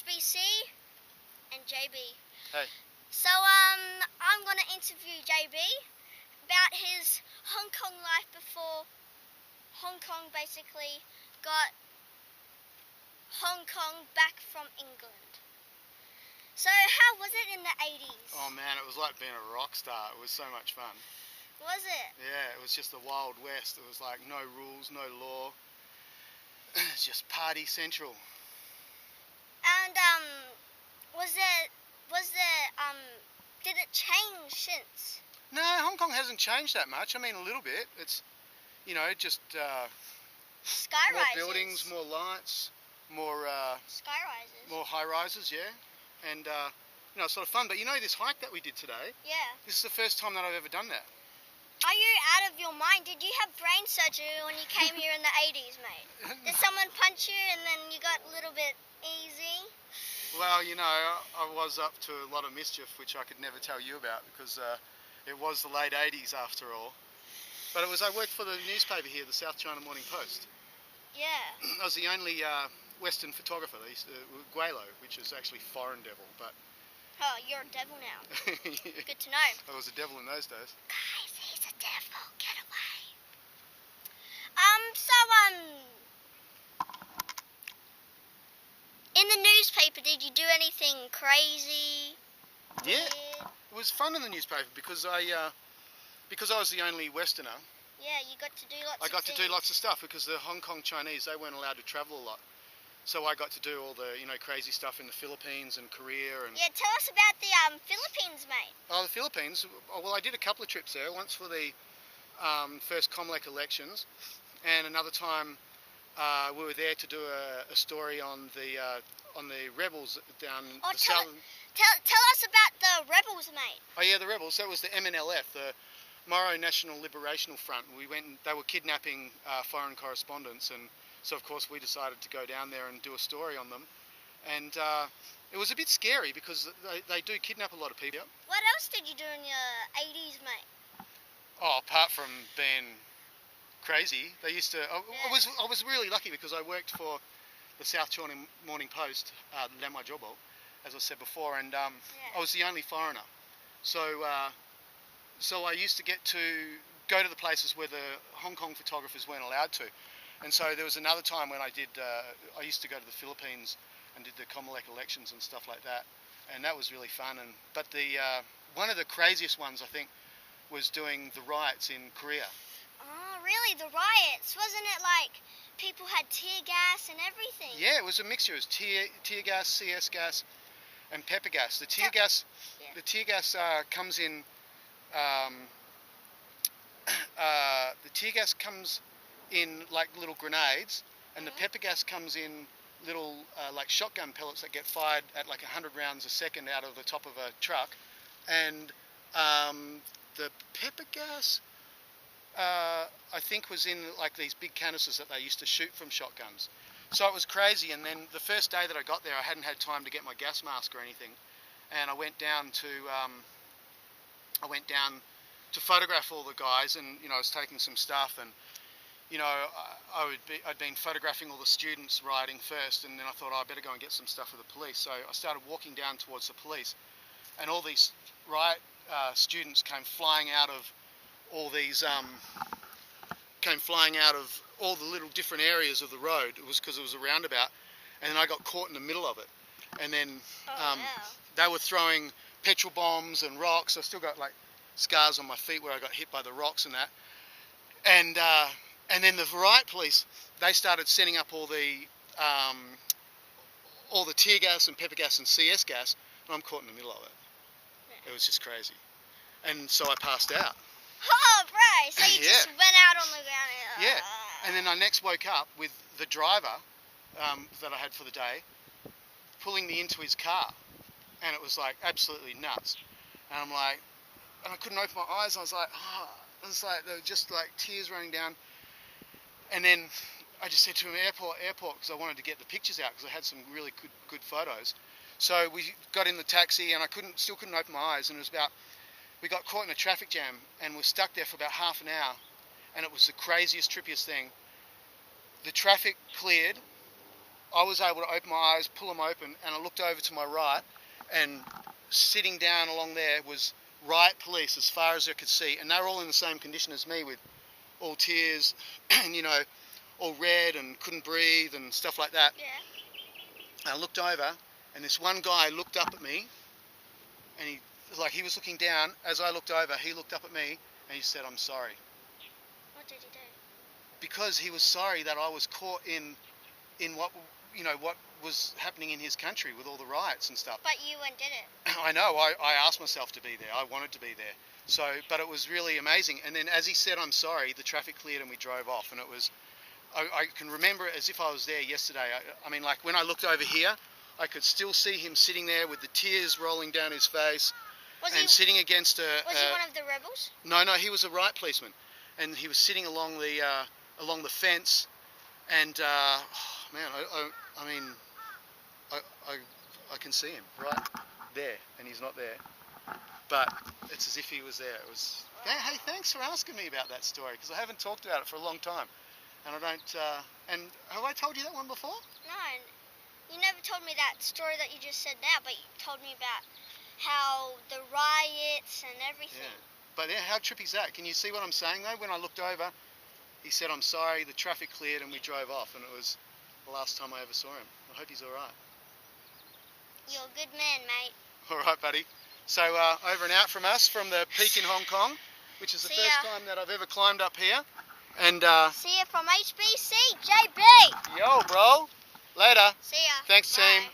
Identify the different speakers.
Speaker 1: HBC and JB.
Speaker 2: Hey.
Speaker 1: So I'm gonna interview JB about his Hong Kong life before Hong Kong basically got Hong Kong back from England. So how was it in the 80s?
Speaker 2: Oh man, it was like being a rock star. It was so much fun.
Speaker 1: Was it?
Speaker 2: Yeah, it was just the Wild West. It was like no rules, no law. It's just party central.
Speaker 1: And did it change since?
Speaker 2: No, Hong Kong hasn't changed that much. I mean, a little bit. It's, just
Speaker 1: Sky
Speaker 2: more
Speaker 1: rises.
Speaker 2: buildings, more lights, more
Speaker 1: Sky rises.
Speaker 2: more high rises, yeah. And it's sort of fun. But this hike that we did today?
Speaker 1: Yeah.
Speaker 2: This is the first time that I've ever done that.
Speaker 1: Are you out of your mind? Did you have brain surgery when you came here in the 80s, mate? Did someone punch you and then you got a little bit easy?
Speaker 2: Well, I was up to a lot of mischief, which I could never tell you about because it was the late 80s after all. But I worked for the newspaper here, the South China Morning Post.
Speaker 1: Yeah.
Speaker 2: I was the only Western photographer. They used to, Guelo, which is actually foreign devil, but...
Speaker 1: Oh, you're a devil now.
Speaker 2: Yeah.
Speaker 1: Good to know.
Speaker 2: I was a devil in those days.
Speaker 1: Guys, he's a devil. Get away. In the newspaper, did you do anything crazy?
Speaker 2: Yeah,
Speaker 1: Weird?
Speaker 2: it was fun in the newspaper because I was the only Westerner.
Speaker 1: Yeah, you got to do lots of
Speaker 2: I got to
Speaker 1: things.
Speaker 2: do lots of stuff because the Hong Kong Chinese, they weren't allowed to travel a lot. So I got to do all the, crazy stuff in the Philippines and Korea and...
Speaker 1: Yeah, tell us about the Philippines, mate.
Speaker 2: Oh, the Philippines? Well, I did a couple of trips there. Once for the first COMELEC elections, and another time we were there to do a story on the rebels down the southern...
Speaker 1: Tell us about the rebels, mate.
Speaker 2: Oh yeah, the rebels. That was the MNLF, the Moro National Liberational Front. They were kidnapping foreign correspondents, and so of course we decided to go down there and do a story on them. And it was a bit scary because they do kidnap a lot of people.
Speaker 1: What else did you do in your 80s, mate?
Speaker 2: Oh, apart from being crazy, they used to... I was really lucky because I worked for the South China Morning Post, Lemma Jobo, as I said before, and I was the only foreigner. So I used to get to go to the places where the Hong Kong photographers weren't allowed to. And so there was another time when I used to go to the Philippines and did the COMELEC elections and stuff like that. And that was really fun. But one of the craziest ones, I think, was doing the riots in Korea.
Speaker 1: Oh, really? The riots? Wasn't it like people had tear gas and everything?
Speaker 2: Yeah, it was a mixture. It was tear gas, CS gas, and pepper gas. The tear gas comes in... the tear gas comes in like little grenades, and the pepper gas comes in little like shotgun pellets that get fired at like 100 rounds a second out of the top of a truck. And the pepper gas, I think, was in like these big canisters that they used to shoot from shotguns. So it was crazy. And then the first day that I got there, I hadn't had time to get my gas mask or anything, and I went down to photograph all the guys, and I was taking some stuff, and I'd been photographing all the students rioting first, and then I thought, I better go and get some stuff for the police. So I started walking down towards the police, and all these riot students came flying out of all these, all the little different areas of the road. It was because it was a roundabout, and then I got caught in the middle of it. And then they were throwing petrol bombs and rocks. I still got like scars on my feet where I got hit by the rocks and that. And then the riot police, they started sending up all the tear gas and pepper gas and CS gas, and I'm caught in the middle of it. It was just crazy. And so I passed out.
Speaker 1: Oh, right. So you just went out on the ground.
Speaker 2: Yeah. And then I next woke up with the driver that I had for the day pulling me into his car. And it was like absolutely nuts. And I'm like, and I couldn't open my eyes. I was like, there were just like tears running down. And then I just said to him, airport, because I wanted to get the pictures out because I had some really good photos. So we got in the taxi, and I still couldn't open my eyes. And we got caught in a traffic jam, and we're stuck there for about half an hour. And it was the craziest, trippiest thing. The traffic cleared, I was able to open my eyes, pull them open, and I looked over to my right, and sitting down along there was riot police as far as I could see, and they were all in the same condition as me, with all tears and all red and couldn't breathe and stuff like that.
Speaker 1: Yeah.
Speaker 2: And I looked over, and this one guy looked up at me, and he was looking down. As I looked over, he looked up at me, and he said, "I'm sorry."
Speaker 1: What did he do?
Speaker 2: Because he was sorry that I was caught in what what was happening in his country with all the riots and stuff.
Speaker 1: But you went and did it.
Speaker 2: I know. I asked myself to be there. I wanted to be there. So, but it was really amazing. And then as he said, "I'm sorry," the traffic cleared and we drove off. And it was, I can remember it as if I was there yesterday. I mean, like when I looked over here, I could still see him sitting there with the tears rolling down his face, sitting against a.
Speaker 1: Was he one of the rebels?
Speaker 2: No, he was a riot policeman, and he was sitting along the fence, and man, I mean, I can see him right there, and he's not there, but it's as if he was there. It was. Hey, thanks for asking me about that story, because I haven't talked about it for a long time, and I don't. And have I told you that one before?
Speaker 1: No, you never told me that story that you just said now, but you told me about how the riots and everything.
Speaker 2: Yeah. But yeah, how trippy is that? Can you see what I'm saying though? When I looked over, he said, "I'm sorry," the traffic cleared and we drove off, and it was the last time I ever saw him. I hope he's alright.
Speaker 1: You're a good man, mate.
Speaker 2: Alright, buddy. So over and out from us, from the peak in Hong Kong, which is the first time that I've ever climbed up here. And
Speaker 1: see ya from HBC, JB.
Speaker 2: Yo, bro. Later.
Speaker 1: See ya.
Speaker 2: Thanks,
Speaker 1: Bye.
Speaker 2: team.